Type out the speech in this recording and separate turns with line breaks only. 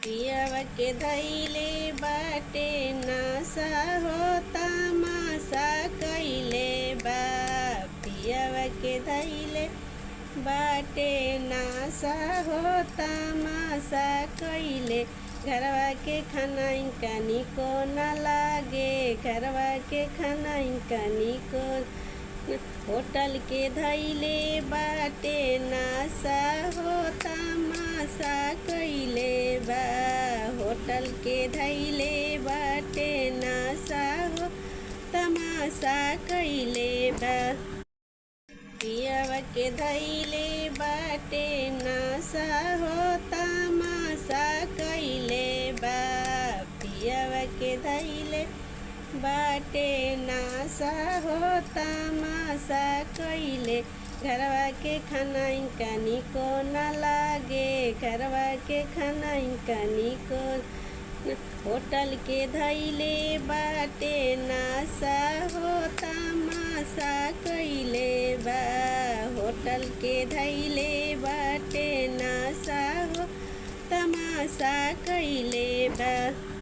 पियवा के धैले बाटे नासा हो तमाशा कइले बा। पियवा के धैले बाटे नासा हो तमाशा कइले। घरवा के खाना इनका निको न लागे, घरवा के खाना इनका निको। होटल के धैले बाटे नासा हो तमाशा कइले बा। होटल के धैले बाटे नासा हो तमाशा कइले बा। पियवा के धैले बाटे नासा हो तमाशा कइले बा। पियवा के धैले बाटे नासा हो तमाशा कइले। घरवा के खाना इनका निको न लागे, घरवा के खाना इनका निको। होटल के धैले बाटे नासा हो तमाशा कइले बा। होटल के धैले बाटे नासा हो तमाशा कइले बा।